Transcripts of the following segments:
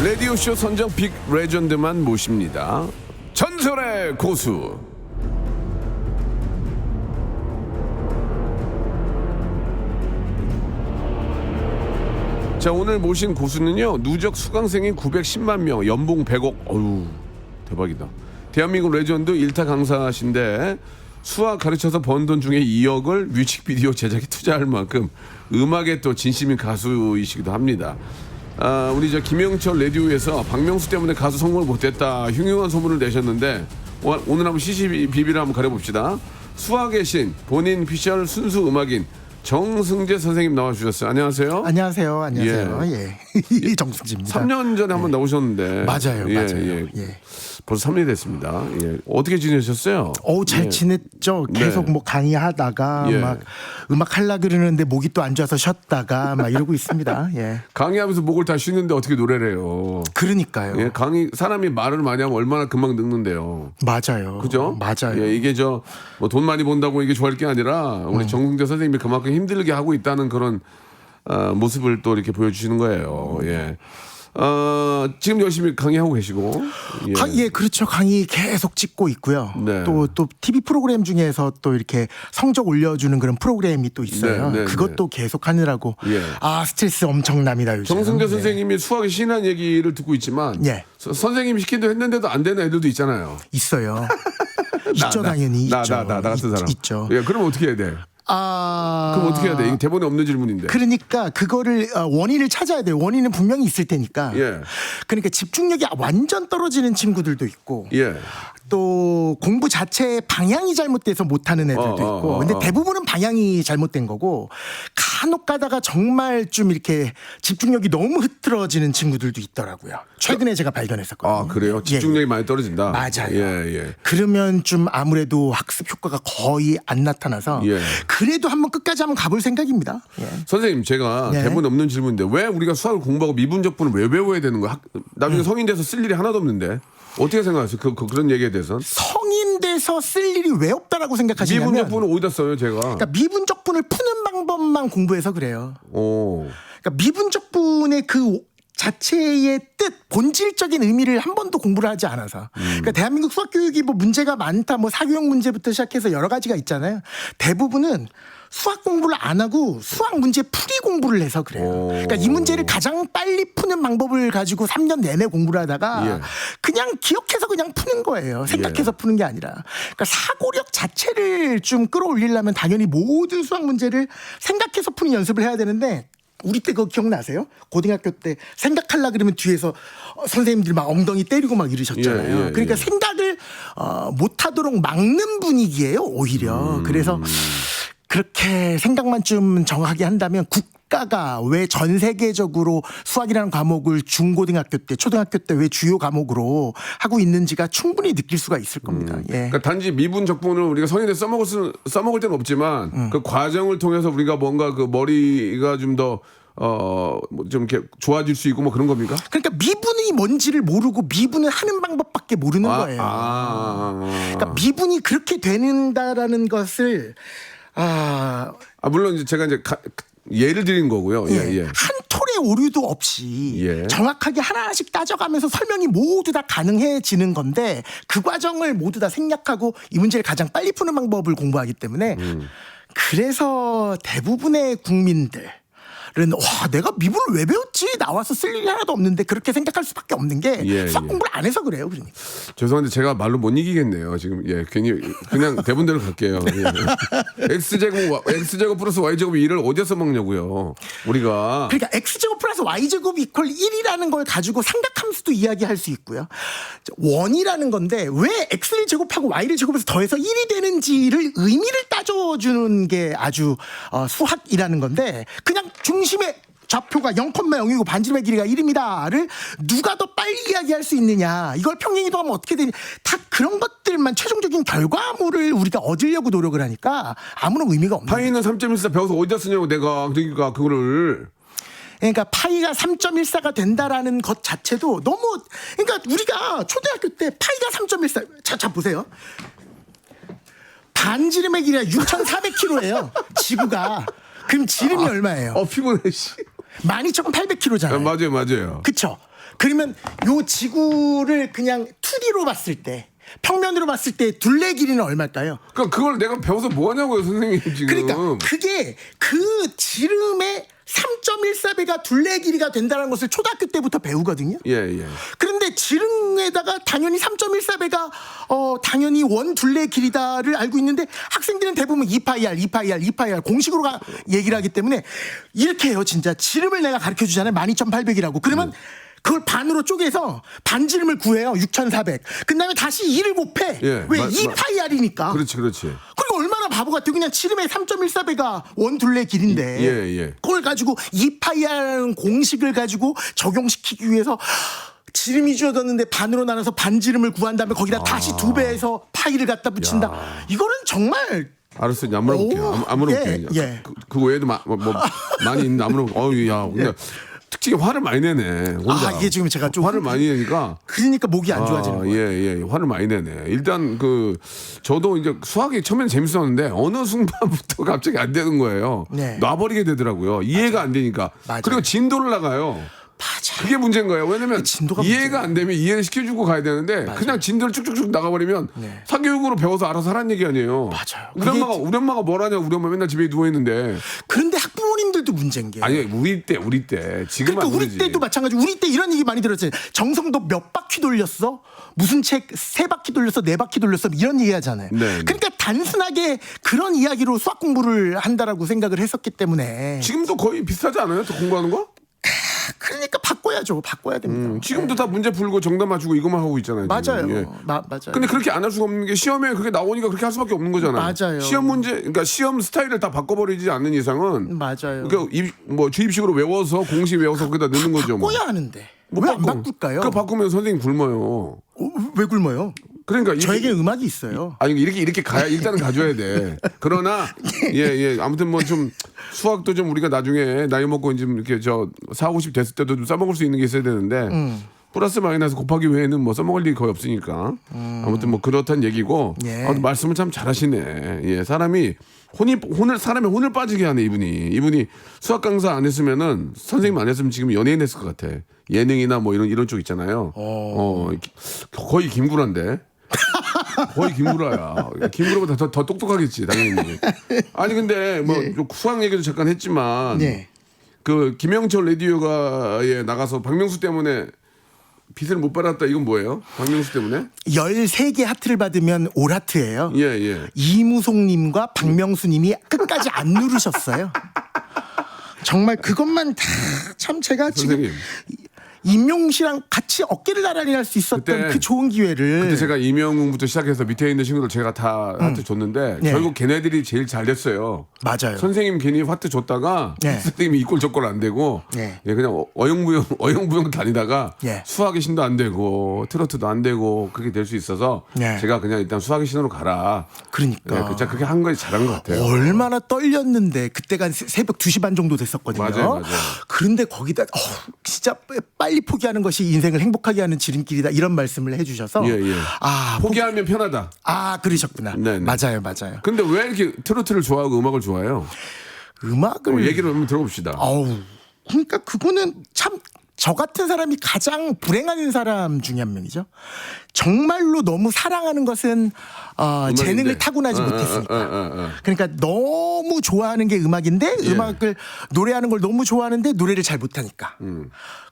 라디오쇼 선정 빅 레전드만 모십니다. 전설의 고수. 자, 오늘 모신 고수는요, 누적 수강생이 910만 명, 연봉 100억. 어휴, 대박이다. 대한민국 레전드 일타 강사신데 수학 가르쳐서 번 돈 중에 2억을 뮤직비디오 제작에 투자할 만큼 음악에 또 진심인 가수이시기도 합니다. 우리 저 김영철 라디오에서 박명수 때문에 가수 성공을 못했다 흉흉한 소문을 내셨는데 오늘 한번 시시비비를 한번 가려봅시다. 수학의 신, 본인 피셜 순수 음악인 정승재 선생님 나와주셨어요. 안녕하세요. 안녕하세요. 안녕하세요. 예. 정승재입니다. 3년 전에 한번 나오셨는데. 맞아요. 예, 맞아요. 예. 예. 벌써 3년이 됐습니다. 예. 어떻게 지내셨어요? 잘 예. 지냈죠. 계속 네. 뭐 강의하다가 예. 막 음악 하려 그러는데 목이 또 안 좋아서 쉬었다가 막 이러고 있습니다. 예. 강의하면서 목을 다 쉬는데 어떻게 노래를 해요? 그러니까요. 예, 사람이 말을 많이 하면 얼마나 금방 늙는데요. 맞아요. 그죠? 맞아요. 예, 이게 뭐 돈 많이 번다고 이게 좋아할 게 아니라 우리 정승재 선생님이 그만큼 힘들게 하고 있다는 그런 모습을 또 이렇게 보여주시는 거예요. 예. 지금 열심히 강의하고 계시고. 예. 예, 그렇죠. 강의 계속 찍고 있고요. 네. 또 TV 프로그램 중에서 또 이렇게 성적 올려주는 그런 프로그램이 또 있어요. 네, 네, 그것도 계속 하느라고. 예. 스트레스 엄청납니다, 요즘. 정승재 예. 선생님이 수학에 신한 얘기를 듣고 있지만 예. 선생님이 시킨대로 했는데도 안 되는 애들도 있잖아요. 있어요. 있죠, 당연히. 있죠. 나 같은 사람. 있죠. 예, 그럼 어떻게 해야 돼? 그럼 어떻게 해야 돼? 이게 대본에 없는 질문인데. 그러니까 그거를 원인을 찾아야 돼요. 원인은 분명히 있을 테니까. 예. 그러니까 집중력이 완전 떨어지는 친구들도 있고. 예. 또 공부 자체의 방향이 잘못돼서 못하는 애들도 있고. 근데 대부분은 방향이 잘못된 거고 간혹 가다가 정말 좀 이렇게 집중력이 너무 흐트러지는 친구들도 있더라고요. 최근에 제가 발견했었거든요. 그래요? 집중력이 많이 떨어진다. 맞아요. 예. 그러면 좀 아무래도 학습 효과가 거의 안 나타나서 예. 그래도 한번 끝까지 한번 가볼 생각입니다. 예. 선생님, 제가 네. 대본 없는 질문인데 왜 우리가 수학을 공부하고 미분적분을 왜 배워야 되는 거야? 나중에 성인 돼서 쓸 일이 하나도 없는데. 어떻게 생각하세요? 그런 얘기에 대해서는? 성인 돼서 쓸 일이 왜 없다라고 생각하시냐면 미분적분을 어디다 써요, 제가? 그러니까 미분적분을 푸는 방법만 공부해서 그래요. 오. 그러니까 미분적분의 그 자체의 뜻, 본질적인 의미를 한 번도 공부를 하지 않아서. 그러니까 대한민국 수학 교육이 뭐 문제가 많다, 뭐 사교육 문제부터 시작해서 여러 가지가 있잖아요. 대부분은 수학 공부를 안 하고 수학 문제 풀이 공부를 해서 그래요. 그러니까 이 문제를 가장 빨리 푸는 방법을 가지고 3년 내내 공부를 하다가 예. 그냥 기억해서 그냥 푸는 거예요. 생각해서 푸는 게 아니라. 그러니까 사고력 자체를 좀 끌어올리려면 당연히 모든 수학 문제를 생각해서 푸는 연습을 해야 되는데 우리 때 그거 기억나세요? 고등학교 때 생각하려 그러면 뒤에서 선생님들이 막 엉덩이 때리고 막 이러셨잖아요. 예. 그러니까 생각을 못하도록 막는 분위기예요, 오히려. 그래서 그렇게 생각만 좀 정확하게 한다면 국가가 왜 전 세계적으로 수학이라는 과목을 중고등학교 때, 초등학교 때 왜 주요 과목으로 하고 있는지가 충분히 느낄 수가 있을 겁니다. 예. 그러니까 단지 미분적분을 우리가 성인에 써먹을 때는 없지만 그 과정을 통해서 우리가 뭔가 그 머리가 좀 더 좀 이렇게 좋아질 수 있고 뭐 그런 겁니까? 그러니까 미분이 뭔지를 모르고 미분을 하는 방법밖에 모르는 거예요. 그러니까 미분이 그렇게 되는다라는 것을 물론 이제 제가 이제 예를 드린 거고요. 예. 한 톨의 오류도 없이 예. 정확하게 하나씩 따져가면서 설명이 모두 다 가능해지는 건데 그 과정을 모두 다 생략하고 이 문제를 가장 빨리 푸는 방법을 공부하기 때문에 그래서 대부분의 국민들 내가 미분을 왜 배웠지? 나와서 쓸 일이 하나도 없는데 그렇게 생각할 수밖에 없는 게 수학 공부를 안 해서 그래요. 그러니까. 죄송한데 제가 말로 못 이기겠네요. 지금 괜히 그냥 대본대로 갈게요. 예. x제곱 플러스 y제곱이 2를 어디서 먹냐고요. 우리가. 그러니까 x제곱 플러스 y제곱이 이퀄 1이라는 걸 가지고 삼각함수도 이야기할 수 있고요. 원이라는 건데 왜 x를 제곱하고 y를 제곱해서 더해서 1이 되는지를 의미를 따져주는 게 아주 수학이라는 건데 그냥 중심의 좌표가 0,0이고 반지름의 길이가 1입니다를 누가 더 빨리 이야기할 수 있느냐 이걸 평행이동 하면 어떻게 되냐 다 그런 것들만 최종적인 결과물을 우리가 얻으려고 노력을 하니까 아무런 의미가 없는 거예요. 파이는 3.14 배워서 어디다 쓰냐고 내가 그러니까 그거를 그러니까 파이가 3.14가 된다라는 것 자체도 너무 그러니까 우리가 초등학교 때 파이가 3.14 자 보세요. 반지름의 길이가 6,400km예요. 지구가. 그럼 지름이 얼마예요? 피곤해 씨. 12,800km잖아요. 맞아요. 그렇죠. 그러면 요 지구를 그냥 2D로 봤을 때, 평면으로 봤을 때 둘레 길이는 얼마일까요? 그러니까 그걸 내가 배워서 뭐 하냐고요, 선생님 지금. 그러니까 그게 그 지름의 3.14배가 둘레 길이가 된다는 것을 초등학교 때부터 배우거든요. 예. 그런데 지름에다가 당연히 3.14배가 당연히 원 둘레 길이다를 알고 있는데 학생들은 대부분 2파이 R 공식으로 얘기를 하기 때문에 이렇게 해요. 진짜 지름을 내가 가르쳐 주잖아요. 12,800이라고. 그러면 그걸 반으로 쪼개서 반지름을 구해요. 6,400. 그 다음에 다시 2를 곱해. 예, 왜? 2파이 R이니까. 그렇지. 그리고 얼마나 바보 같아요. 그냥 지름의 3.14배가 원 둘레 길인데. 예. 그걸 가지고 2파이 R라는 공식을 가지고 적용시키기 위해서 지름이 주어졌는데 반으로 나눠서 반지름을 구한 다음에 거기다 다시 2배에서 파이를 갖다 붙인다. 이거는 정말 알았어, 이제 안 물어볼게요. 안 물어볼게요. 예. 그 외에도 많이 있는데 안 물어볼게요. 어우, 야, 근데 특징이 화를 많이 내네. 혼자. 이게 지금 제가 좀 화를 많이 내니까. 그러니까 목이 안 좋아지는 거예요. 예. 화를 많이 내네. 일단 저도 이제 수학이 처음엔 재밌었는데 어느 순간부터 갑자기 안 되는 거예요. 네. 놔버리게 되더라고요. 이해가 안 되니까. 맞아요. 그리고 진도를 나가요. 맞아. 그게 문제인 거예요. 왜냐면 진도가 이해가 안 되면 이해를 시켜주고 가야 되는데 그냥 진도를 쭉쭉쭉 나가버리면 사교육으로 배워서 알아서 하라는 얘기 아니에요. 맞아요. 우리 엄마가 뭘 하냐. 우리 엄마 맨날 집에 누워 있는데. 그런데 학부모님들도 문제인 게. 아니 우리 때 지금 그러니까 안 우리 그러지. 때도 마찬가지. 우리 때 이런 얘기 많이 들었잖아요. 정성도 몇 바퀴 돌렸어? 무슨 책 3바퀴 돌렸어? 4바퀴 돌렸어? 이런 얘기 하잖아요. 네. 그러니까 단순하게 그런 이야기로 수학 공부를 한다라고 생각을 했었기 때문에. 지금도 거의 비슷하지 않아요? 더 공부하는 거? 그러니까 바꿔야죠. 바꿔야 됩니다. 지금도 다 문제 풀고 정답 맞추고 이것만 하고 있잖아요. 맞아요. 지금. 예. 맞아요. 근데 그렇게 안 할 수가 없는 게 시험에 그게 나오니까 그렇게 할 수밖에 없는 거잖아요. 맞아요. 시험 문제, 그러니까 시험 스타일을 다 바꿔버리지 않는 이상은 맞아요. 그러니까 주입식으로 외워서 공식 외워서 거기다 넣는 거죠. 뭐. 바꿔야 하는데. 왜 안 바꿀까요? 그거 바꾸면 선생님 굶어요. 왜 굶어요? 그러니까 저에게 음악이 있어요. 아니 이렇게 가야 일단은 가져야 돼. 그러나 예 아무튼 뭐 좀 수학도 좀 우리가 나중에 나이 먹고 이제 이렇게 40, 50 됐을 때도 좀 써먹을 수 있는 게 있어야 되는데 플러스 마이너스 곱하기 외에는 뭐 써먹을 일이 거의 없으니까 아무튼 뭐 그렇다는 얘기고 예. 아무튼 말씀을 참 잘하시네. 예 사람이 사람의 혼을 빠지게 하네 이분이 수학 강사 안 했으면은 선생님 안 했으면 지금 연예인 했을 것 같아. 예능이나 뭐 이런 쪽 있잖아요. 거의 김구라인데. 거의 김구라야. 김구라보다 더 똑똑하겠지 당연히. 아니 근데 뭐 수학 얘기도 잠깐 했지만 네. 그 김영철 라디오가에 나가서 박명수 때문에 빚을 못 받았다 이건 뭐예요? 박명수 때문에? 13개 하트를 받으면 올 하트예요. 예. 이무송님과 박명수님이 끝까지 안 누르셨어요. 정말 그것만 다 참 제가 지금 선생님. 임용 씨랑 같이 어깨를 나란히 할 수 있었던 그때- 그 좋은 기회를. 그때 제가 이명웅부터 시작해서 밑에 있는 친구들 제가 다 하트 줬는데 네. 결국 걔네들이 제일 잘 됐어요. 맞아요. 선생님 괜히 하트 줬다가 네. 선생님이 이꼴 저꼴 안 되고 네. 예, 그냥 어영부영 다니다가 예. 수학의 신도 안 되고 트로트도 안 되고 그렇게 될 수 있어서 네. 제가 그냥 일단 수학의 신으로 가라. 그러니까. 예, 진짜 그렇게 한 거에 잘한 것 같아요. 얼마나 떨렸는데 그때가 새벽 2시 반 정도 됐었거든요. 맞아요. 그런데 거기다 진짜 빨리 포기하는 것이 인생을 행복하게 하는 지름길이다 이런 말씀을 해주셔서 예. 아 포기하면 편하다. 그러셨구나. 네네. 맞아요. 근데 왜 이렇게 트로트를 좋아하고 음악을 좋아해요? 음악을 얘기를 한번 들어봅시다. 그러니까 그거는 참 저 같은 사람이 가장 불행한 사람 중에 한 명이죠. 정말로 너무 사랑하는 것은 재능을 타고나지 못했으니까. 그러니까 너무 좋아하는 게 음악인데 예. 음악을 노래하는 걸 너무 좋아하는데 노래를 잘 못하니까.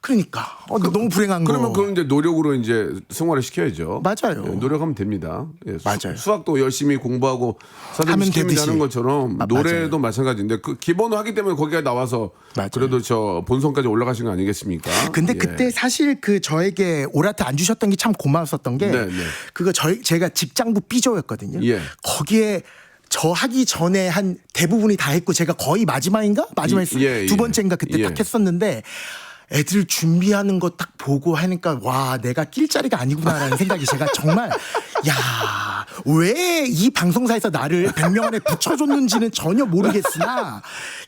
그러니까 너무 불행한 거. 그러면 그건 이제 노력으로 이제 승화를 시켜야죠. 맞아요. 예, 노력하면 됩니다. 예, 맞아요. 수학도 열심히 공부하고 하면 선생님 시키면 되듯이. 하는 것처럼 노래도 맞아요. 마찬가지인데 그 기본을 하기 때문에 거기가 나와서 맞아요. 그래도 본선까지 올라가신 거 아니겠습니까? 근데 예. 그때 사실 저에게 오라트 안 주셨던 게 참 고마웠었던 게 네. 그거 제가 직장부 삐조였거든요. 예. 거기에 저 하기 전에 한 대부분이 다 했고 제가 거의 마지막인가? 예. 두 번째인가 그때 예. 딱 했었는데 애들 준비하는 거 딱 보고 하니까 와 내가 낄 자리가 아니구나라는 생각이 제가 정말 야 왜 이 방송사에서 나를 100명 안에 붙여줬는지는 전혀 모르겠으나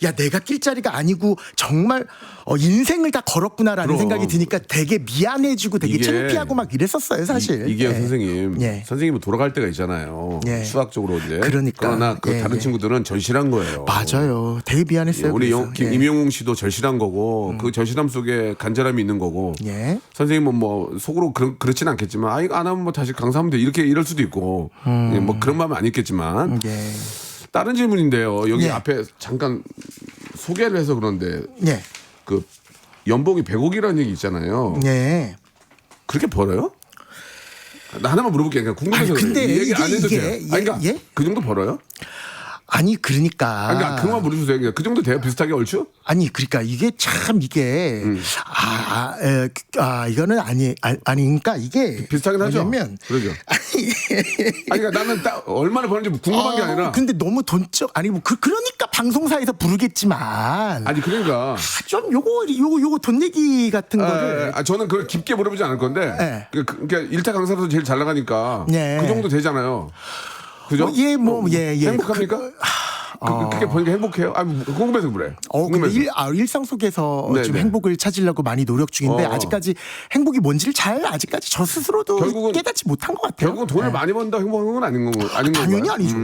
야 내가 낄 자리가 아니고 정말 인생을 다 걸었구나라는 그럼. 생각이 드니까 되게 미안해지고 되게 이게 창피하고 막 이랬었어요 사실. 이게 예. 선생님, 예. 선생님은 돌아갈 때가 있잖아요. 예. 수학적으로 이제. 그러니까. 그러나 그 예, 다른 예. 친구들은 절실한 거예요. 맞아요. 되게 미안했어요. 우리 그래서. 예. 임영웅 씨도 절실한 거고 그 절실함 속에 간절함이 있는 거고. 예. 선생님은 뭐 속으로 그렇진 않겠지만 아 이거 안 하면 뭐 다시 강사하면 돼 이렇게 이럴 수도 있고 예, 뭐 그런 마음은 아니겠지만 예. 다른 질문인데요. 여기 예. 앞에 잠깐 소개를 해서 그런데 예. 그 연봉이 100억이라는 얘기 있잖아요. 예. 그렇게 벌어요? 나 하나만 물어볼게. 그냥 궁금해서 아니, 근데 그래요. 이 얘기 안 해도 이게- 돼요. 예, 아니, 그러니까 예? 그 정도 벌어요? 아니 그러니까. 아니, 그러니까 그만 물어주세요. 그냥 그 정도 돼요? 비슷하게 얼추? 아니 그러니까 이게 참 이게 이거는 아니니까 이게 비슷하긴 하죠. 뭐냐면 그러죠. 아니 그러니까 나는 딱 얼마나 버는지 궁금한 게 아니라. 근데 너무 돈적 아니 뭐 그러니까 방송사에서 부르겠지만 아니 그러니까. 좀 요거 돈 얘기 같은 거를 저는 그걸 깊게 물어보지 않을 건데. 네. 그러니까 일타 강사로서 제일 잘 나가니까. 네. 그 정도 되잖아요. 그죠? 예. 행복합니까? 그렇게 보니까 행복해요? 궁금해서 그래. 근데 궁금해서. 일상 속에서 네, 좀 네. 행복을 찾으려고 많이 노력 중인데 어. 아직까지 행복이 뭔지를 아직까지 저 스스로도 결국은- 깨닫지 못한 것 같아요. 결국은 돈을 네. 많이 번다 행복한 건 아닌 건가요? 당연히 아니죠.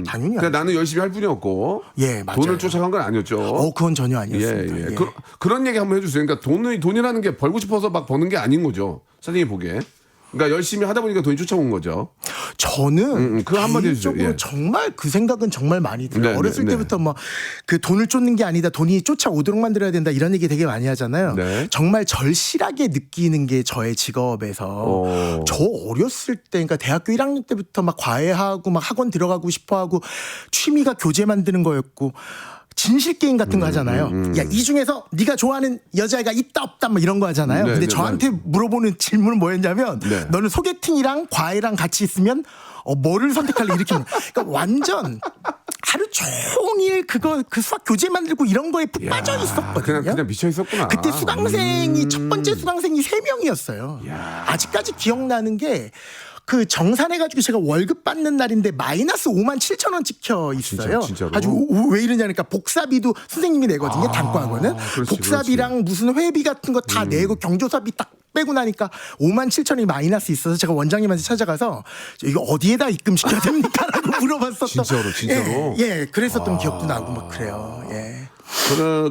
당연히 그러니까 나는 열심히 할 뿐이었고 예, 맞아요. 돈을 쫓아간 건 아니었죠. 그건 전혀 아니었습니다. 예. 예. 그런 얘기 한번 해주세요. 그러니까 돈이라는 게 벌고 싶어서 막 버는 게 아닌 거죠. 선생님이 보기에. 그러니까 열심히 하다 보니까 돈이 쫓아온 거죠. 저는 그거 한마디 해주세요. 개인적으로 예. 정말 그 생각은 정말 많이 들어요. 네, 어렸을 네, 때부터 뭐 그 돈을 쫓는 게 아니다. 돈이 쫓아오도록 만들어야 된다. 이런 얘기 되게 많이 하잖아요. 네. 정말 절실하게 느끼는 게 저의 직업에서 저 어렸을 때 그러니까 대학교 1학년 때부터 막 과외하고 막 학원 들어가고 싶어하고 취미가 교재 만드는 거였고 진실 게임 같은 거 하잖아요. 야, 이 중에서 네가 좋아하는 여자애가 있다 없다 뭐 이런 거 하잖아요. 네, 근데 네, 저한테 물어보는 질문은 뭐였냐면 네. 너는 소개팅이랑 과외랑 같이 있으면 뭐를 선택할래 이렇게 그러니까 완전 하루 종일 그 수학 교재 만들고 이런 거에 푹 빠져 있었거든요. 그냥 미쳐 있었구나. 그때 수강생이 첫 번째 수강생이 3명이었어요. 아직까지 기억나는 게 그 정산해가지고 제가 월급 받는 날인데 마이너스 57,000원 찍혀 있어요. 진짜로? 아주 왜 이러냐니까 복사비도 선생님이 내거든요. 단과학원은 그렇지, 복사비랑 무슨 회비 같은 거 다 내고 경조사비 딱 빼고 나니까 57,000원이 마이너스 있어서 제가 원장님한테 찾아가서 이거 어디에다 입금시켜야 됩니까?라고 물어봤었던. 진짜로? 예, 그랬었던 기억도 나고 막 그래요. 예.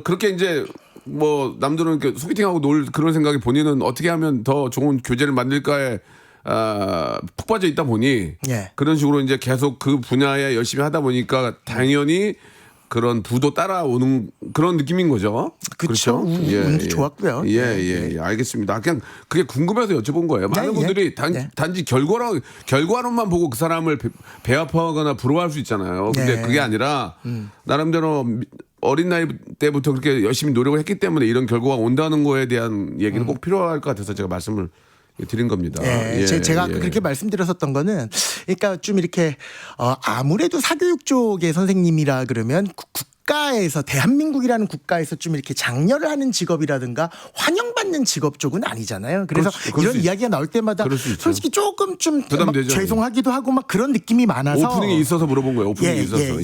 그렇게 이제 뭐 남들은 이렇게 소개팅하고 놀 그런 생각이 본인은 어떻게 하면 더 좋은 교재를 만들까에 푹 빠져 있다 보니 예. 그런 식으로 이제 계속 그 분야에 열심히 하다 보니까 당연히 그런 부도 따라오는 그런 느낌인 거죠. 그쵸. 그렇죠? 운도 좋았고요. 예, 알겠습니다. 그냥 그게 궁금해서 여쭤본 거예요. 많은 예. 분들이 단지 결과로만 보고 그 사람을 배합하거나 부러워할 수 있잖아요. 근데 네. 그게 아니라 나름대로 어린 나이 때부터 그렇게 열심히 노력을 했기 때문에 이런 결과가 온다는 거에 대한 얘기는 꼭 필요할 것 같아서 제가 말씀을 드린 겁니다. 예, 제가 아까 그렇게 말씀드렸었던 거는 그러니까 좀 이렇게 아무래도 사교육 쪽의 선생님이라 그러면 국가에서 대한민국이라는 국가에서 좀 이렇게 장려를 하는 직업이라든가 환영받는 직업 쪽은 아니잖아요. 그래서 이런 이야기가 나올 때마다 솔직히 조금 좀 부담되죠. 죄송하기도 하고 막 그런 느낌이 많아서 오프닝이 있어서 물어본 거예요. 오프닝이 있어서.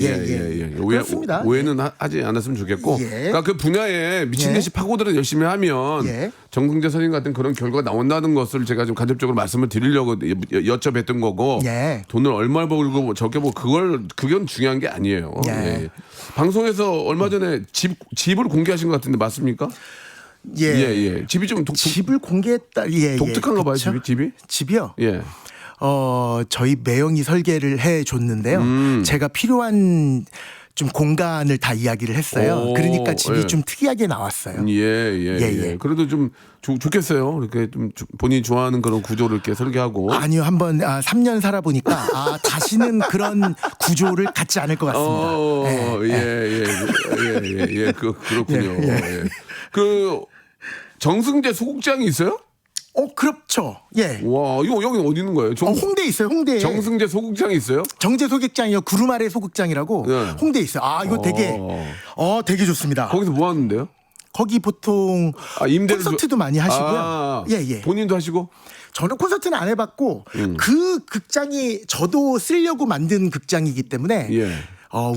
그렇습니다. 오해는 하지 않았으면 좋겠고. 예. 그러니까 그 분야에 미친 듯이 파고들어 열심히 하면 예. 정승재 선생님 같은 그런 결과가 나온다는 것을 제가 좀 간접적으로 말씀을 드리려고 여쭤뵀던 거고. 예. 돈을 얼마 벌고 적게 벌고 그건 중요한 게 아니에요. 예. 예. 방송에서 얼마 전에 집을 공개하신 것 같은데 맞습니까? 예. 집이 좀 집을 공개했다. 독특한가 봐요, 그쵸? 집이? 집이요? 예. 저희 매형이 설계를 해 줬는데요. 제가 필요한 좀 공간을 다 이야기를 했어요. 그러니까 집이 예. 좀 특이하게 나왔어요. 예. 그래도 좀 좋겠어요. 이렇게 좀 본인이 좋아하는 그런 구조를 이렇게 설계하고. 아니요, 한번 3년 살아보니까 다시는 그런 구조를 갖지 않을 것 같습니다. 그렇군요. 예. 그 정승재 소극장이 있어요? 그렇죠. 예. 와, 이거 여기 어디 있는 거예요? 홍대에 있어요. 홍대에. 정승재 소극장이 있어요? 정재 소극장이요. 구름 아래 소극장이라고 네. 홍대에 있어요. 이거 되게 좋습니다. 거기서 뭐 하는데요? 거기 보통 임대를 콘서트도 많이 하시고요. 아, 예. 본인도 하시고? 저는 콘서트는 안 해봤고 그 극장이 저도 쓰려고 만든 극장이기 때문에 예.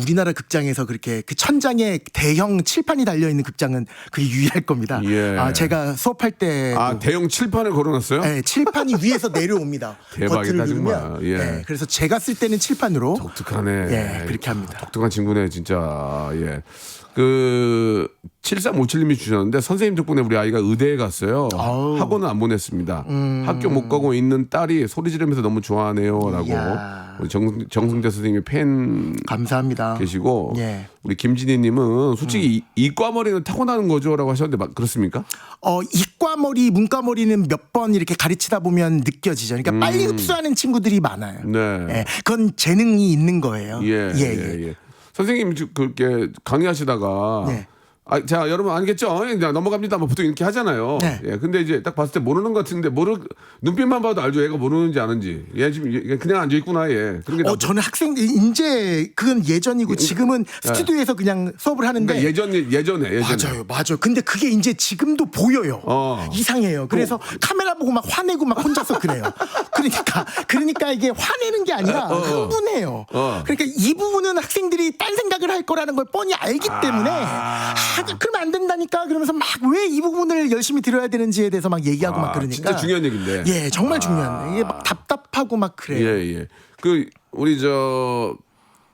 우리나라 극장에서 그렇게 그 천장에 대형 칠판이 달려 있는 극장은 그게 유일할 겁니다. 예. 제가 수업할 때 대형 칠판을 걸어놨어요? 네, 칠판이 위에서 내려옵니다. 대박이다, 버튼을 누르면. 정말. 예. 네, 그래서 제가 쓸 때는 칠판으로 독특하네. 예, 그렇게 합니다. 독특한 친구네, 진짜. 예. 7357님이 주셨는데 선생님 덕분에 우리 아이가 의대에 갔어요. 학원은 안 보냈습니다. 학교 못 가고 있는 딸이 소리 지르면서 너무 좋아하네요라고 이야. 우리 정승재 선생님의 팬 감사합니다. 계시고 예. 우리 김진희님은 솔직히 이과머리는 타고나는 거죠라고 하셨는데 그렇습니까? 이과머리, 문과머리는 몇 번 이렇게 가르치다 보면 느껴지죠. 그러니까 빨리 흡수하는 친구들이 많아요. 네. 예, 그건 재능이 있는 거예요. 예. 선생님 그렇게 강의하시다가 네. 자 여러분 알겠죠? 이제 넘어갑니다. 뭐 보통 이렇게 하잖아요. 네. 예, 근데 이제 딱 봤을 때 모르는 것 같은데 눈빛만 봐도 알죠. 얘가 모르는지 아는지. 얘 지금 그냥 앉아 있구나 얘. 그런 게 저는 이제 그건 예전이고 지금은 스튜디오에서 그냥 수업을 하는데 그러니까 예전에. 맞아요. 근데 그게 이제 지금도 보여요. 이상해요. 그래서 어. 카메라 보고 막 화내고 막 혼자서 그래요. 그러니까 이게 화내는 게 아니라 흥분해요. 그러니까 이 부분은 학생들이 딴 생각을 할 거라는 걸 뻔히 알기 때문에 그러면 안 된다니까 그러면서 막 왜 이 부분을 열심히 들어야 되는지에 대해서 막 얘기하고 막 그러니까 진짜 중요한 얘기인데. 예, 정말 중요한. 이게 막 답답하고 막 그래요. 예. 우리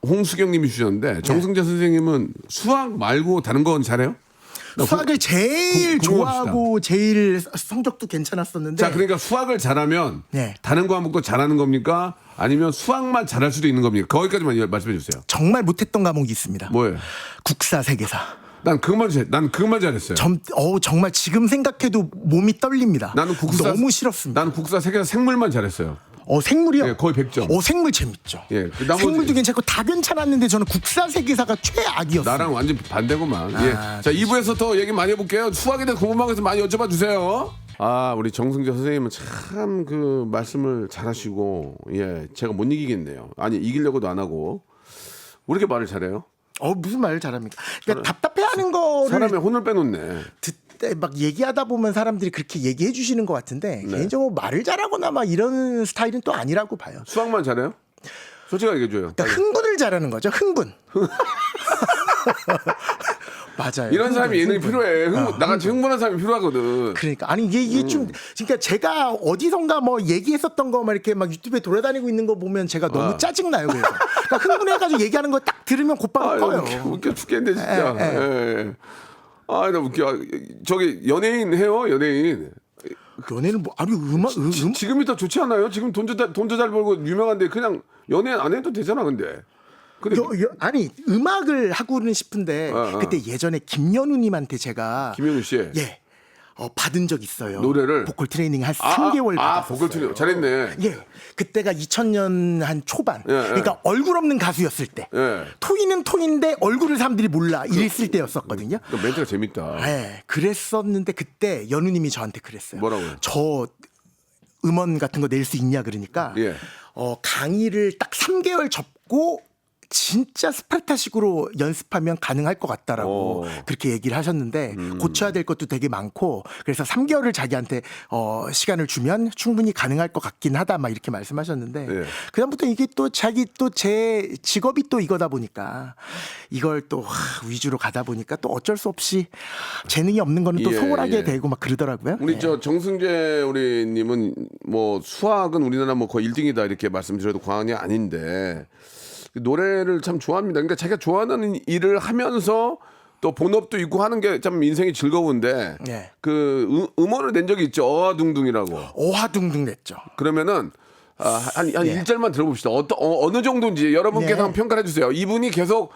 홍수경님이 주셨는데 정승재 선생님은 수학 말고 다른 건 잘해요? 수학을 제일 궁금합시다. 좋아하고 제일 성적도 괜찮았었는데. 자, 그러니까 수학을 잘하면 네. 다른 과목도 잘하는 겁니까? 아니면 수학만 잘할 수도 있는 겁니까? 거기까지만 말씀해 주세요. 정말 못했던 과목이 있습니다. 뭐예요? 국사 세계사. 난 그것만 잘했어요. 정말 지금 생각해도 몸이 떨립니다. 나는 너무 싫었습니다. 나는 국사 세계사 생물만 잘했어요. 생물이요? 예, 거의 100점. 생물 재밌죠. 예, 그 나머지- 생물도 괜찮고 다 괜찮았는데 저는 국사 세계사가 최악이었어요. 나랑 완전 반대구만. 예. 자, 2부에서 더 얘기 많이 해볼게요. 수학에 대해 궁금한 것도 많이 여쭤봐 주세요. 우리 정승재 선생님은 참 그 말씀을 잘하시고, 예, 제가 못 이기겠네요. 아니, 이기려고도 안 하고. 왜 이렇게 말을 잘해요? 무슨 말을 잘합니까? 그러니까 답답해하는 거를 사람의 혼을 빼놓네. 듣때 막 얘기하다 보면 사람들이 그렇게 얘기해 주시는 것 같은데 네. 개인적으로 말을 잘하거나 막 이런 스타일은 또 아니라고 봐요. 수학만 잘해요? 솔직하게 얘기해줘요. 그러니까 흥분을 잘하는 거죠. 흥분. 맞아요. 이런 사람이 예능이 필요해. 나같이 흥분. 흥분한 사람이 필요하거든. 그러니까 아니 이게 좀 그러니까 제가 어디선가 뭐 얘기했었던 거 막 이렇게 막 유튜브에 돌아다니고 있는 거 보면 제가 너무 짜증 나요. 그래서 그러니까 흥분해가지고 얘기하는 거 딱 들으면 곧바로 꺼요. 웃겨 죽겠네 진짜. 예. 예. 나 웃겨. 저기 연예인 해요 연예인. 연애는 뭐 아니 지금이 더 좋지 않아요? 지금 돈도 잘 벌고 유명한데 그냥 연예인 안 해도 되잖아 근데. 근데 아니 음악을 하고는 싶은데 그때 예전에 김연우님한테 제가 김현우 씨. 예. 받은 적 있어요. 노래를? 보컬 트레이닝 한 3개월 받았어요. 보컬 트레이닝 잘했네. 예. 그때가 2000년 한 초반. 예. 그러니까 얼굴 없는 가수였을 때. 예. 토이는 토인데 얼굴을 사람들이 몰라. 이랬을 때였었거든요. 그 멘트가 재밌다. 예. 그랬었는데 그때 연우님이 저한테 그랬어요. 뭐라고요? 저 음원 같은 거 낼 수 있냐 그러니까 예. 강의를 딱 3개월 접고 진짜 스파르타식으로 연습하면 가능할 것 같다라고 그렇게 얘기를 하셨는데 고쳐야 될 것도 되게 많고 그래서 3개월을 자기한테 시간을 주면 충분히 가능할 것 같긴 하다 막 이렇게 말씀하셨는데 예. 그다음부터 이게 또 자기 또 제 직업이 또 이거다 보니까 이걸 또 위주로 가다 보니까 또 어쩔 수 없이 재능이 없는 거는 또 예, 소홀하게 예. 되고 막 그러더라고요. 우리 정승재 우리님은 뭐 수학은 우리나라 뭐 거의 1등이다 이렇게 말씀드려도 과언이 아닌데 노래를 참 좋아합니다. 그러니까 자기가 좋아하는 일을 하면서 또 본업도 있고 하는 게 참 인생이 즐거운데 네. 그 음원을 낸 적이 있죠. 어화둥둥이라고. 오하둥둥 냈죠. 그러면은 한 예. 1절만 들어봅시다. 어느 정도인지 여러분께서 네. 한번 평가를 해주세요. 이분이 계속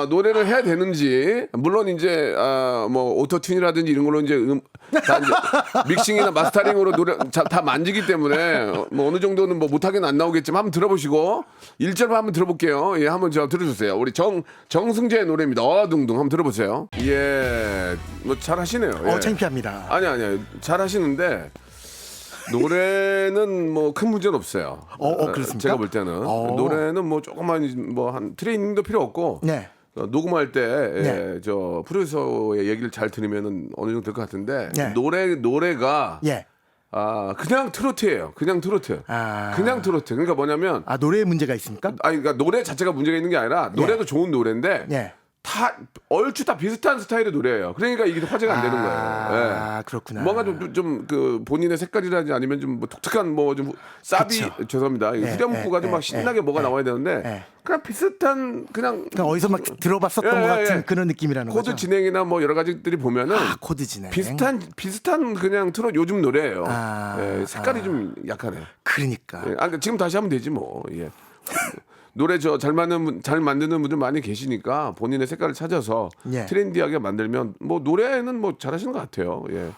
노래를 해야 되는지 물론 이제 뭐 오토튠이라든지 이런 걸로 이제 다 이제 믹싱이나 마스터링으로 노래 다 만지기 때문에 뭐 어느 정도는 뭐 못하게는 안 나오겠지만 한번 들어보시고 1절만 한번 들어볼게요. 예, 한번 저 들어주세요. 우리 정승재의 노래입니다. 어둥둥 한번 들어보세요. 예, 뭐 잘하시네요. 예. 창피합니다. 아니 잘하시는데. 노래는 뭐 큰 문제는 없어요. 그렇습니까? 제가 볼 때는 노래는 뭐 조금만 뭐 한 트레이닝도 필요 없고 네. 녹음할 때 네. 저 프로듀서의 얘기를 잘 들으면은 어느 정도 될 것 같은데 네. 노래가 예. 그냥 트로트예요. 그냥 트로트. 그냥 트로트. 그러니까 뭐냐면 노래에 문제가 있습니까? 그러니까 노래 자체가 문제가 있는 게 아니라 노래도 좋은 노래인데 예. 다 얼추 다 비슷한 스타일의 노래예요. 그러니까 이게 화제가 안 되는 거예요. 예. 그렇구나. 뭔가 좀 그 본인의 색깔이라든지 아니면 좀 뭐 독특한 뭐 좀 사비 그쵸. 죄송합니다. 후렴구가 좀 막 신나게 뭐가 나와야 되는데 그냥 비슷한 그냥 어디서 막 들어봤었던 것 같은 그런 느낌이라는 코드 거죠. 진행이나 뭐 여러 가지들이 보면은 코드 진행. 비슷한 그냥 트롯 요즘 노래예요. 색깔이 좀 약하네. 그러니까. 그러니까 지금 다시 하면 되지 뭐. 예. 노래 잘 만드는 분들 많이 계시니까 본인의 색깔을 찾아서 예. 트렌디하게 만들면 뭐 노래는 뭐 잘하시는 것 같아요. 예.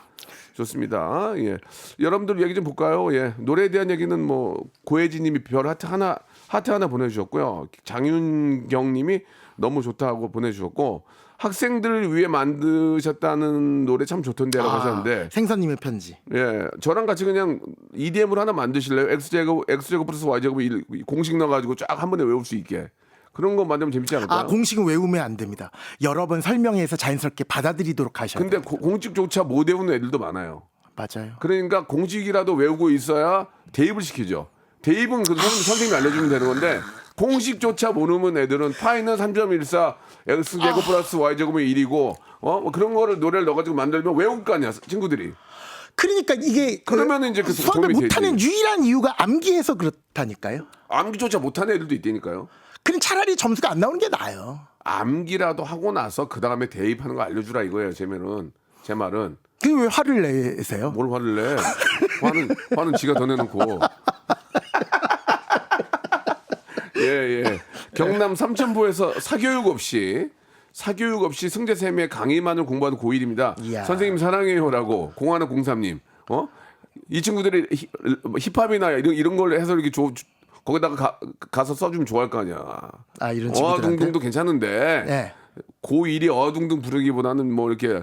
좋습니다. 예. 여러분들 얘기 좀 볼까요? 예. 노래에 대한 얘기는 뭐 고혜진 님이 별 하트 하나 보내주셨고요. 장윤경 님이 너무 좋다고 보내주셨고 학생들을 위해 만드셨다는 노래 참 좋던데라고 하셨는데 생선님의 편지. 예, 저랑 같이 그냥 EDM을 하나 만드실래요? X제곱 플러스 Y제곱 공식 넣어가지고 쫙 한 번에 외울 수 있게 그런 거 만들면 재밌지 않을까요? 공식은 외우면 안 됩니다. 여러 번 설명해서 자연스럽게 받아들이도록 하셔야 돼요. 근데 공식조차 못 외우는 애들도 많아요. 맞아요. 그러니까 공식이라도 외우고 있어야 대입을 시키죠. 대입은 그 선생님이 알려주면 되는 건데 공식조차 모르는 애들은 파이는 3.14 X제곱 플러스 Y제곱은 1이고 뭐 그런 거를 노래를 넣어가지고 만들면 외울 거 아니야 친구들이. 그러니까 이게 그러면은 이제 수학을 도움이 못하는 되지. 유일한 이유가 암기해서 그렇다니까요. 암기조차 못하는 애들도 있다니까요. 그럼 차라리 점수가 안 나오는 게 나아요. 암기라도 하고 나서 그 다음에 대입하는 거 알려주라 이거예요. 제 말은. 그게 왜 화를 내세요? 뭘 화를 내? 화는 지가 더 내놓고. 예. 경남 삼천포에서 사교육 없이 승재쌤의 강의만을 공부하는 고1입니다. 이야. 선생님 사랑해요라고 0103님. 이 친구들이 힙합이나 이런 걸 해서 이렇게 거기다가 가서 써주면 좋아할 거 아니야. 이런 친구들한테. 어둥둥도 괜찮은데 네. 고1이 어둥둥 부르기보다는 뭐 이렇게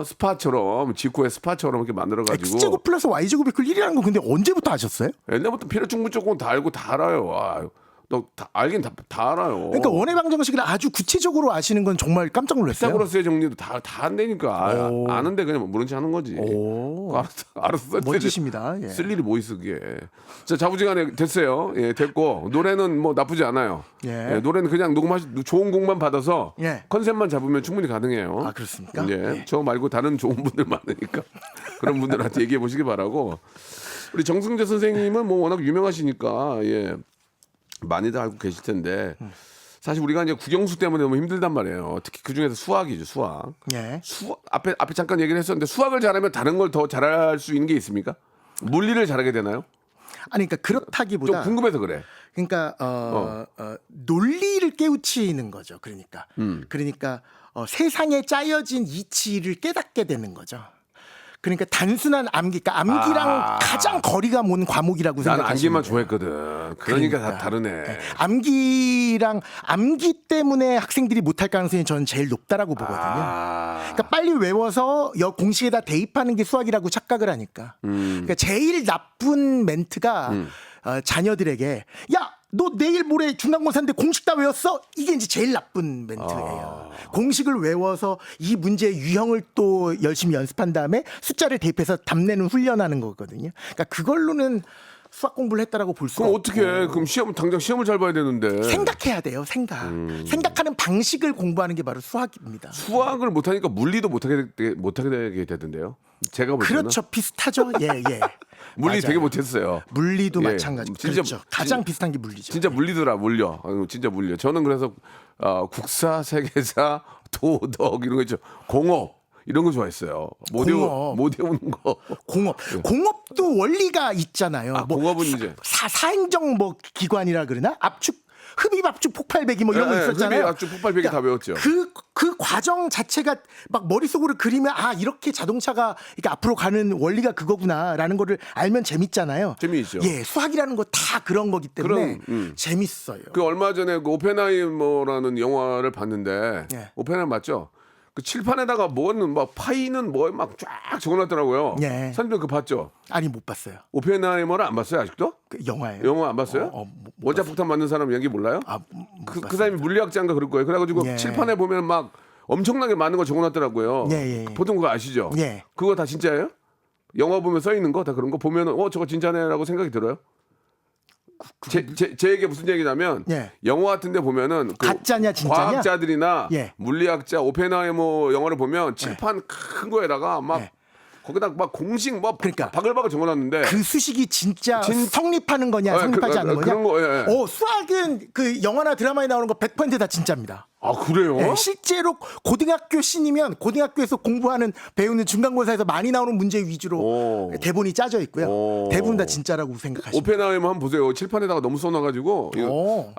스파처럼 지코의 스파처럼 이렇게 만들어가지고 X제곱 플러스 Y제곱 이퀄 1이라는 거 근데 언제부터 아셨어요? 옛날부터 필요충분 조금 다 알고 다 알아요. 너 다 알긴 다 알아요. 그러니까 원의 방정식을 아주 구체적으로 아시는 건 정말 깜짝 놀랐어요. 피타고라스의 정리도 다 안되니까 아는데 그냥 모른 체 하는 거지. 알았어. 멋지십니다. 예. 쓸 일이 뭐 있어 그게. 자 자부지간에 됐어요. 예, 됐고 노래는 뭐 나쁘지 않아요. 예. 노래는 그냥 좋은 곡만 받아서 예. 컨셉만 잡으면 충분히 가능해요. 그렇습니까? 예. 저 말고 다른 좋은 분들 많으니까 그런 분들한테 얘기해 보시기 바라고. 우리 정승재 선생님은 뭐 워낙 유명하시니까 예. 많이들 알고 계실 텐데 사실 우리가 이제 국영수 때문에 너무 힘들단 말이에요. 특히 그 중에서 수학이죠, 수학. 예. 앞에 잠깐 얘기를 했었는데 수학을 잘하면 다른 걸 더 잘할 수 있는 게 있습니까? 물리를 잘하게 되나요? 그러니까 그렇다기보다 좀 궁금해서 그래. 그러니까 논리를 깨우치는 거죠. 그러니까 세상에 짜여진 이치를 깨닫게 되는 거죠. 그러니까 단순한 암기, 그러니까 암기랑 가장 거리가 먼 과목이라고 나는 생각하시면 암기만 돼요. 좋아했거든. 그러니까 다 다르네. 암기 때문에 학생들이 못할 가능성이 저는 제일 높다라고 보거든요. 그러니까 빨리 외워서 공식에다 대입하는 게 수학이라고 착각을 하니까. 그러니까 제일 나쁜 멘트가 자녀들에게 너 내일 모레 중간고사인데 공식 다 외웠어? 이게 이제 제일 나쁜 멘트예요. 공식을 외워서 이 문제의 유형을 또 열심히 연습한 다음에 숫자를 대입해서 답내는 훈련하는 거거든요. 그러니까 그걸로는 수학 공부를 했다라고 볼 수가 그럼 없고. 어떻게 해? 그럼 당장 시험을 잘 봐야 되는데. 생각해야 돼요. 생각하는 방식을 공부하는 게 바로 수학입니다. 수학을 못하니까 물리도 못하게 되던데요. 제가 볼 때는. 그렇죠. 비슷하죠. 예. 물리 맞아요. 되게 못했어요. 물리도 예. 마찬가지. 진짜 그렇죠. 가장 비슷한 게 물리죠. 진짜 물리더라 물려. 진짜 물려. 저는 그래서 국사, 세계사, 도덕 이런 거 있죠. 공업 이런 거 좋아했어요. 못 외우는 거. 공업도 원리가 있잖아요. 공업은 이제 사행정 기관이라 그러나 흡입 압축 폭발배기 이런 거 있었잖아요. 흡입 압축 폭발배기 다 외웠죠. 그 과정 자체가 막 머릿속으로 그리면 이렇게 자동차가 이렇게 앞으로 가는 원리가 그거구나라는 거를 알면 재밌잖아요. 재미있죠. 예, 수학이라는 거 다 그런 거기 때문에 재밌어요. 그 얼마 전에 그 오펜하이머라는 영화를 봤는데 예. 오펜하이머 맞죠? 그 칠판에다가 뭐는 막 파이는 뭐 막 쫙 적어놨더라고요. 예. 선생님 그거 봤죠? 아니 못 봤어요. 오펜하이머를 안 봤어요 아직도? 그 영화예요. 영화 안 봤어요? 못 원자폭탄 맞는 사람 얘기 몰라요? 못 그 봤습니다. 사람이 물리학자인가 그럴 거예요. 그래가지고 예. 칠판에 보면 막 엄청나게 많은 거 적어놨더라고요. 예. 보통 그거 아시죠? 예. 그거 다 진짜예요? 영화 보면 써 있는 거 다 그런 거 보면은 저거 진짜네라고 생각이 들어요? 제 얘기 무슨 얘기냐면 예. 영화 같은데 보면은 그 가짜냐, 진짜냐? 과학자들이나 예. 물리학자 오펜하이머 영화를 보면 칠판 큰 거에다가 막 예. 거기다 막 공식 뭐 그러니까. 바글바글 적어놨는데 그 수식이 진짜 성립하는 거냐 성립하지 않는 거냐? 그런 거. 예. 수학은 그 영화나 드라마에 나오는 거 100%다 진짜입니다. 아 그래요? 예, 실제로 고등학교 신이면 고등학교에서 공부하는 배우는 중간고사에서 많이 나오는 문제 위주로 오. 대본이 짜져 있고요. 오. 대부분 다 진짜라고 생각하시면 오펜하이머 한번 보세요. 칠판에다가 너무 써놔가지고 이거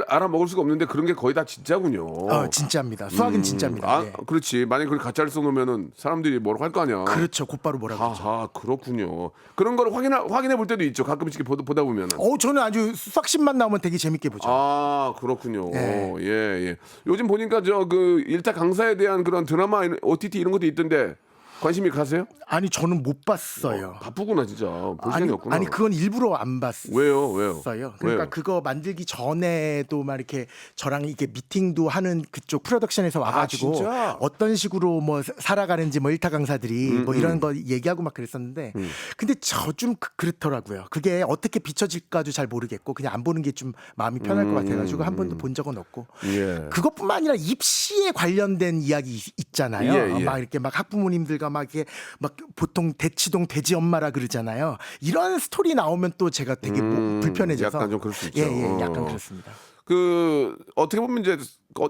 알아먹을 수가 없는데 그런 게 거의 다 진짜군요. 진짜입니다. 수학은 진짜입니다. 예. 그렇지. 만약에 그걸 가짜를 써놓으면은 사람들이 뭐라고 할 거 아니야. 그렇죠. 곧바로 뭐라고 하죠. 아하, 그렇군요. 그런 걸 확인해 볼 때도 있죠. 가끔씩 보다 보면은. 저는 아주 수학신만 나오면 되게 재밌게 보죠. 아, 그렇군요. 예. 예. 요즘 보니까 그 일타 강사에 대한 그런 드라마, OTT 이런 것도 있던데 관심이 가세요? 아니 저는 못 봤어요. 바쁘구나 진짜. 볼 시간이 없구나. 아니 그건 일부러 안 봤어요. 왜요? 그러니까 왜요? 그거 만들기 전에도 막 이렇게 저랑 이게 미팅도 하는 그쪽 프로덕션에서 와가지고 진짜? 어떤 식으로 뭐 살아가는지 뭐 일타 강사들이 뭐 이런 거 얘기하고 막 그랬었는데 근데 저 좀 그렇더라고요. 그게 어떻게 비춰질까도 잘 모르겠고 그냥 안 보는 게 좀 마음이 편할 것 같아가지고 한 번도 본 적은 없고 예. 그것뿐만 아니라 입시에 관련된 이야기 있잖아요. 예. 막 이렇게 막 학부모님들과 막 이렇게 막 보통 대치동 돼지 엄마라 그러잖아요. 이런 스토리 나오면 또 제가 되게 불편해져서 약간 좀 그럴 수 있죠. 예, 약간 그렇습니다. 어떻게 보면 이제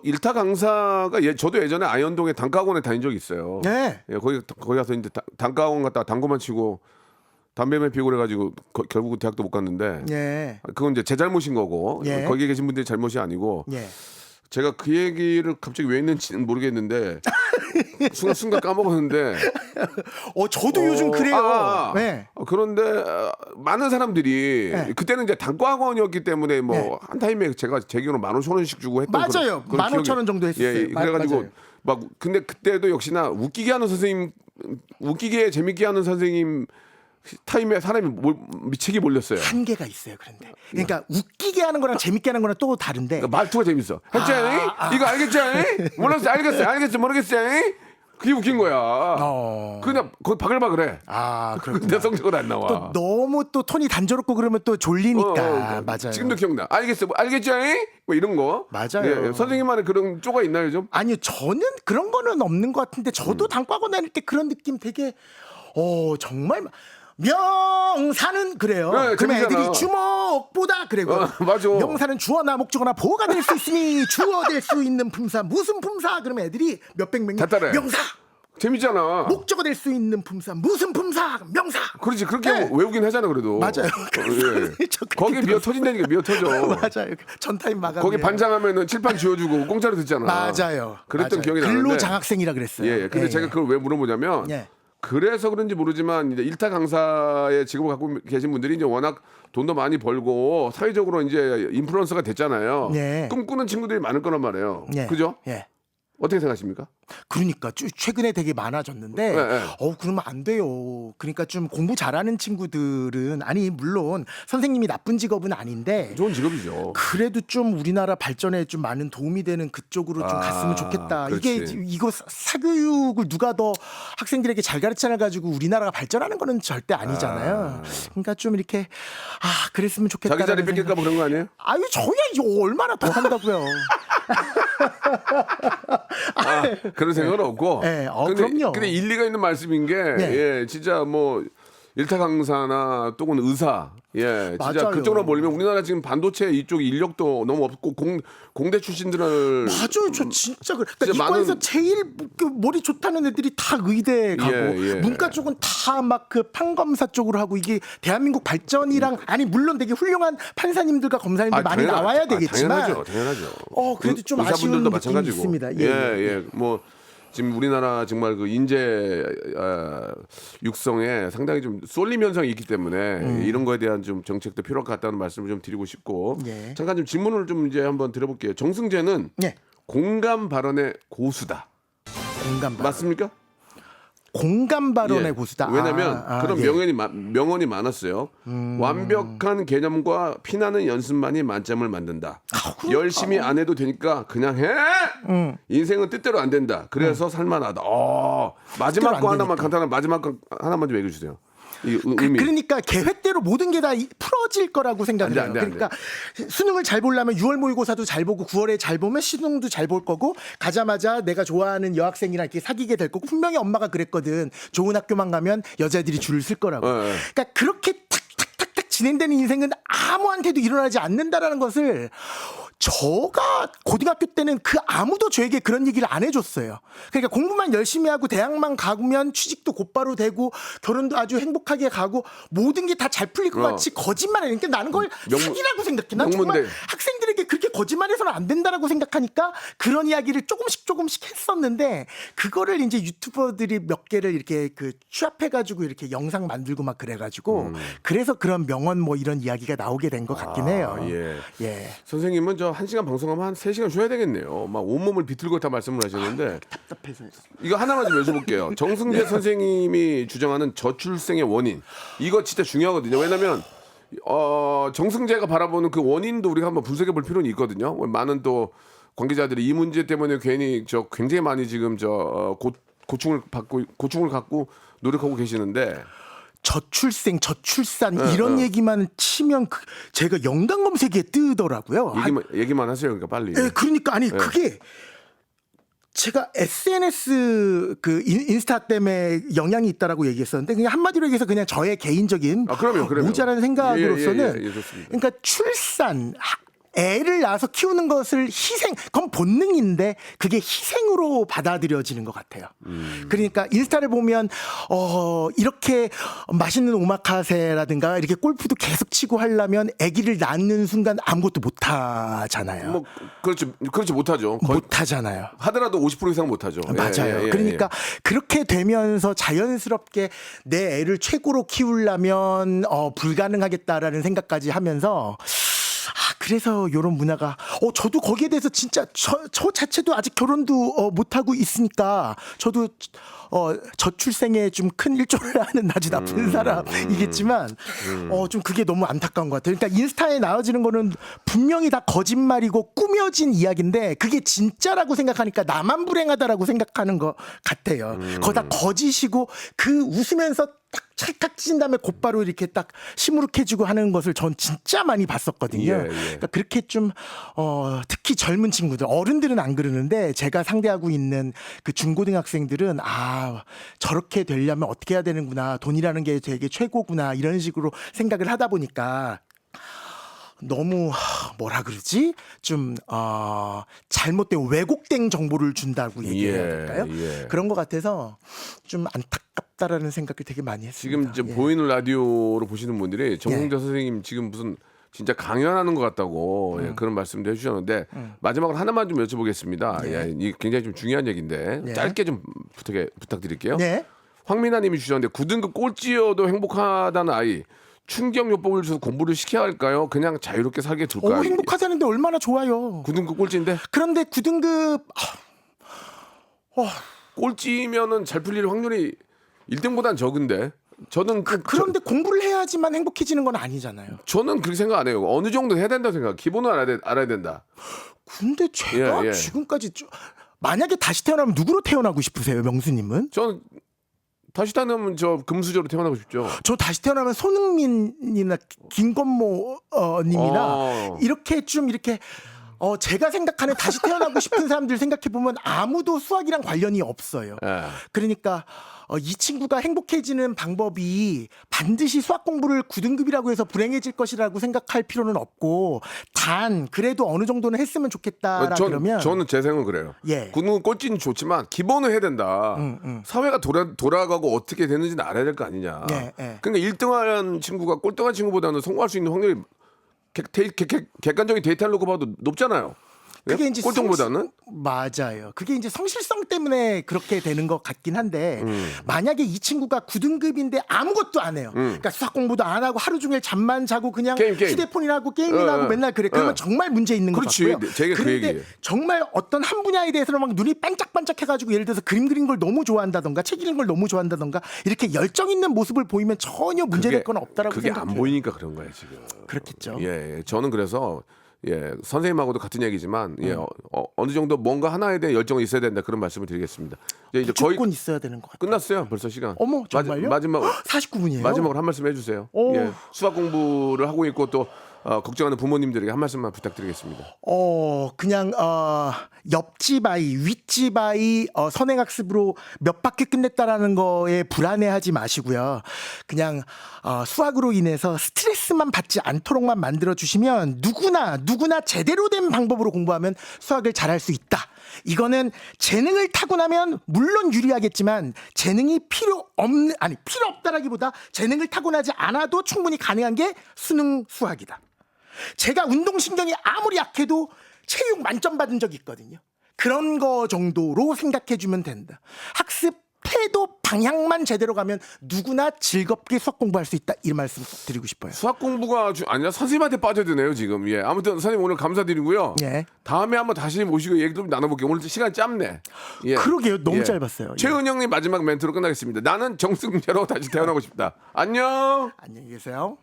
일타 강사가 저도 예전에 아현동에 단과학원에 다닌 적이 있어요. 네. 예, 거기 가서 이제 단과학원 갔다가 당구만 치고 담배만 피고 그래가지고 결국은 대학도 못 갔는데 예. 그건 이제 제 잘못인 거고 예. 거기에 계신 분들이 잘못이 아니고 예. 제가 그 얘기를 갑자기 왜 했는지는 모르겠는데 순간 까먹었는데 저도 요즘 그래요. 네. 그런데 많은 사람들이 네. 그때는 이제 단과학원이었기 때문에 뭐 네. 한 타임에 제가 제 기억으로 15,000원씩 주고 했던 맞아요. 15,000원 정도 했었어요. 예, 그래가지고 맞아요. 막 근데 그때도 역시나 웃기게 하는 선생님, 웃기게 재밌게 하는 선생님 타임에 사람이 미치게 몰렸어요. 한계가 있어요. 그런데 그러니까 웃기게 하는 거랑 재밌게 하는 거랑 또 다른데 그러니까 말투가 재밌어. 했지? 이거 알겠지? 몰랐어, 알겠어, 모르겠어. 그게 웃긴 거야. 그냥 거기 바글바글해. 근데 그렇구나. 성적은 안 나와. 또 너무 또 톤이 단조롭고 그러면 또 졸리니까 맞아요. 지금도 기억나. 알겠어, 알겠지? 뭐 이런 거. 맞아요. 예, 선생님만의 그런 쪼가 있나요 좀? 아니요, 저는 그런 거는 없는 것 같은데 저도 단과학원 다닐 때 그런 느낌 되게 정말 명사는 그래요. 네, 그러면 재밌잖아. 애들이 주목보다 그래고 맞아. 명사는 주어나 목적어나 보어가 될 수 있으니 주어 될 수 있는 품사 무슨 품사 그러면 애들이 몇백 명이 다 따라해. 명사 재밌잖아. 목적어 될 수 있는 품사 무슨 품사 명사 그렇지, 그렇게 네. 외우긴 하잖아 그래도. 맞아요. 예. 저 그렇게 거기에 미어 들었어요. 터진다니까 미어 터져. 맞아요. 전타임 마감. 거기 반장하면은 칠판 지워주고 공짜로 듣잖아. 맞아요. 그랬던 맞아요. 기억이 나는데. 근로장학생이라 그랬어요. 예. 근데 제가 그걸 왜 물어보냐면 예. 그래서 그런지 모르지만 이제 일타 강사의 직업을 갖고 계신 분들이 이제 워낙 돈도 많이 벌고 사회적으로 이제 인플루언서가 됐잖아요. 예. 꿈꾸는 친구들이 많을 거란 말이에요. 예. 그죠? 예. 어떻게 생각하십니까? 그러니까 최근에 되게 많아졌는데 네. 그러면 안 돼요. 그러니까 좀 공부 잘하는 친구들은 아니 물론 선생님이 나쁜 직업은 아닌데 좋은 직업이죠. 그래도 좀 우리나라 발전에 좀 많은 도움이 되는 그쪽으로 좀 갔으면 좋겠다. 그렇지. 이게 이거 사교육을 누가 더 학생들에게 잘 가르쳐 가지고 우리나라가 발전하는 거는 절대 아니잖아요. 그러니까 좀 이렇게 그랬으면 좋겠다. 자기 자리 뺏길까 봐 그런 거 아니에요? 아유 저야 이거 얼마나 더 한다고요. 그런 생각은 없고. 네, 근데, 그럼요. 근데 일리가 있는 말씀인 게, 네. 예, 진짜 뭐, 일타 강사나 또는 의사, 예, 진짜 맞아요. 그쪽으로 몰리면 우리나라 지금 반도체 이쪽 인력도 너무 없고 공대 출신들을. 맞아요, 저 진짜 그러니까 진짜 이과에서 많은- 제일 그 머리 좋다는 애들이 다 의대 가고 예. 문과 쪽은 다 막 그 판검사 쪽으로 하고 이게 대한민국 발전이랑 아니 물론 되게 훌륭한 판사님들과 검사님들 많이 나와야 되겠지만 당연하죠. 그래도 좀 의사분들도 아쉬운 느낌이 마찬가지고. 있습니다. 예. 뭐 지금 우리나라 정말 그 인재 육성에 상당히 좀 쏠림 현상이 있기 때문에 이런 거에 대한 좀 정책도 필요할 것 같다는 말씀을 좀 드리고 싶고 예. 잠깐 좀 질문을 좀 이제 한번 드려볼게요. 정승재는 예. 공감 발언의 고수다. 공감 발언. 맞습니까? 공감 발언의 예. 고수다. 왜냐면 그런 예. 명언이 많았어요. 완벽한 개념과 피나는 연습만이 만점을 만든다. 열심히 안 해도 되니까 그냥 해. 인생은 뜻대로 안 된다. 그래서 살만하다. 마지막 안 거 하나만 되니까. 간단한 마지막 거 하나만 좀 얘기해 주세요. 이 의미. 그러니까 계획대로 모든 게 다 풀어질 거라고 생각을 해요. 안 돼. 그러니까 수능을 잘 보려면 6월 모의고사도 잘 보고 9월에 잘 보면 수능도 잘 볼 거고 가자마자 내가 좋아하는 여학생이랑 이렇게 사귀게 될 거고 분명히 엄마가 그랬거든. 좋은 학교만 가면 여자들이 줄을 쓸 거라고. 네. 그러니까 그렇게 탁탁탁탁 진행되는 인생은 아무한테도 일어나지 않는다라는 것을 저가 고등학교 때는 그 아무도 저에게 그런 얘기를 안 해줬어요. 그러니까 공부만 열심히 하고 대학만 가면 취직도 곧바로 되고 결혼도 아주 행복하게 가고 모든 게 다 잘 풀릴 것 같이 거짓말해. 그러니까 나는 그걸 사기라고 생각해. 난 정말 학생들에게 그렇게 거짓말해서는 안 된다라고 생각하니까 그런 이야기를 조금씩 했었는데 그거를 이제 유튜버들이 몇 개를 이렇게 그 취합해가지고 이렇게 영상 만들고 막 그래가지고 그래서 그런 명언 뭐 이런 이야기가 나오게 된 것 같긴 해요. 예. 선생님은 저 1시간 방송하면 한 3시간 쉬어야 되겠네요. 막 온몸을 비틀고 다 말씀을 하시는데 답답해서 이거 하나만 좀 여쭤볼게요. 정승재 선생님이 주장하는 저출생의 원인 이거 진짜 중요하거든요. 왜냐하면 정승재가 바라보는 그 원인도 우리가 한번 분석해 볼 필요는 있거든요. 많은 또 관계자들이 이 문제 때문에 괜히 굉장히 많이 지금 고충을 갖고 노력하고 계시는데 저출생, 저출산 이런 얘기만 치면 제가 연관 검색에 뜨더라고요. 얘기만 하세요. 그러니까 빨리. 그러니까 아니 그게 제가 SNS 그 인스타 때문에 영향이 있다라고 얘기했었는데 그냥 한마디로 얘기해서 그냥 저의 개인적인 그럼요. 모자라는 생각으로서는 예, 좋습니다. 그러니까 출산 애를 낳아서 키우는 것을 희생, 그건 본능인데 그게 희생으로 받아들여지는 것 같아요. 그러니까 인스타를 보면 이렇게 맛있는 오마카세라든가 이렇게 골프도 계속 치고 하려면 아기를 낳는 순간 아무것도 못 하잖아요. 뭐 그렇지 못하죠. 못 하잖아요. 하더라도 50% 이상 못하죠. 맞아요. 그러니까 그렇게 되면서 자연스럽게 내 애를 최고로 키우려면 불가능하겠다라는 생각까지 하면서 그래서 이런 문화가 저도 거기에 대해서 진짜 저 자체도 아직 결혼도 못 하고 있으니까 저도 저출생에 좀 큰 일조를 하는 아주 나쁜 사람이겠지만 좀 그게 너무 안타까운 것 같아요. 그러니까 인스타에 나와지는 거는 분명히 다 거짓말이고 꾸며진 이야기인데 그게 진짜라고 생각하니까 나만 불행하다라고 생각하는 것 같아요. 그거 다 거짓이고 그 웃으면서 딱 찰칵 찢은 다음에 곧바로 이렇게 딱 시무룩해지고 하는 것을 전 진짜 많이 봤었거든요. 그러니까 그렇게 좀 특히 젊은 친구들, 어른들은 안 그러는데 제가 상대하고 있는 그 중고등학생들은 저렇게 되려면 어떻게 해야 되는구나, 돈이라는 게 되게 최고구나 이런 식으로 생각을 하다 보니까 너무 뭐라 그러지? 좀 잘못된 왜곡된 정보를 준다고 얘기해야 될까요? 그런 것 같아서 좀 안타깝다라는 생각을 되게 많이 했습니다. 지금 보이는 라디오로 보시는 분들이 정승재 선생님 지금 무슨 진짜 강연하는 것 같다고 그런 말씀도 해주셨는데 마지막으로 하나만 좀 여쭤보겠습니다. 이 굉장히 좀 중요한 얘기인데 짧게 좀 부탁드릴게요. 황민아님이 주셨는데 9등급 꼴찌여도 행복하다는 아이. 충격요법을 줘서 공부를 시켜야 할까요? 그냥 자유롭게 살게 둘까요? 행복하다는데 얼마나 좋아요. 9등급 꼴찌인데? 그런데 9등급 꼴찌면은 잘 풀릴 확률이 1등보단 적은데 저는 그런데 공부를 해야지만 행복해지는 건 아니잖아요. 저는 그렇게 생각 안 해요. 어느 정도 해야 된다고 생각. 기본은 알아야 된다. 근데 제가 지금까지 만약에 다시 태어나면 누구로 태어나고 싶으세요, 명수님은? 저는 다시 태어나면 금수저로 태어나고 싶죠. 저 다시 태어나면 손흥민이나 김건모 님이나 이렇게 제가 생각하는 다시 태어나고 싶은 사람들 생각해 보면 아무도 수학이랑 관련이 없어요. 그러니까 이 친구가 행복해지는 방법이 반드시 수학 공부를 9등급이라고 해서 불행해질 것이라고 생각할 필요는 없고 단 그래도 어느 정도는 했으면 좋겠다라 그러면 저는 제 생각은 그래요. 9등급 꼴찌는 좋지만 기본은 해야 된다. 사회가 돌아가고 어떻게 되는지는 알아야 될 거 아니냐. 그러니까 1등한 친구가 꼴등한 친구보다는 성공할 수 있는 확률이 객관적인 데이터를 놓고 봐도 높잖아요. 그게 이제 꼴등보다는 맞아요. 그게 이제 성실성 때문에 그렇게 되는 것 같긴 한데 만약에 이 친구가 9등급인데 아무것도 안 해요. 그러니까 수학 공부도 안 하고 하루 종일 잠만 자고 그냥 게임. 휴대폰이나 하고 게임이나 하고 맨날 그래. 그러면 정말 문제 있는 것 그렇지. 같고요. 제가 그 그런데 얘기예요. 정말 어떤 한 분야에 대해서는 막 눈이 반짝반짝해가지고 예를 들어서 그림 그린 걸 너무 좋아한다던가 책 읽는 걸 너무 좋아한다던가 이렇게 열정 있는 모습을 보이면 전혀 문제될 건 없다라고 그게 생각해요. 안 보이니까 그런 거예요 지금. 그렇겠죠. 예, 저는 그래서 선생님하고도 같은 얘기지만 어느 정도 뭔가 하나에 대한 열정이 있어야 된다 그런 말씀을 드리겠습니다. 이제 거의 무조건 있어야 되는 것 같아요. 끝났어요. 벌써 시간. 어머, 정말요? 마지막 49분이에요? 마지막으로 한 말씀 해주세요. 오. 예, 수학 공부를 하고 있고 또 걱정하는 부모님들에게 한 말씀만 부탁드리겠습니다. 그냥 옆집 아이, 윗집 아이 선행학습으로 몇 바퀴 끝냈다라는 거에 불안해하지 마시고요. 그냥 수학으로 인해서 스트레스만 받지 않도록만 만들어 주시면 누구나 제대로 된 방법으로 공부하면 수학을 잘할 수 있다. 이거는 재능을 타고나면 물론 유리하겠지만 재능이 필요 없다라기보다 재능을 타고나지 않아도 충분히 가능한 게 수능 수학이다. 제가 운동신경이 아무리 약해도 체육 만점 받은 적이 있거든요. 그런 거 정도로 생각해주면 된다. 학습 태도 방향만 제대로 가면 누구나 즐겁게 수학 공부할 수 있다. 이 말씀 드리고 싶어요. 수학 공부가 아니라 선생님한테 빠져야 되네요 지금. 예, 아무튼 선생님 오늘 감사드리고요. 예. 다음에 한번 다시 모시고 얘기 좀 나눠볼게요. 오늘 시간 짧네. 예. 그러게요. 너무 짧았어요. 최은영님 마지막 멘트로 끝나겠습니다. 나는 정승재로 다시 태어나고 싶다. 안녕. 안녕히 계세요.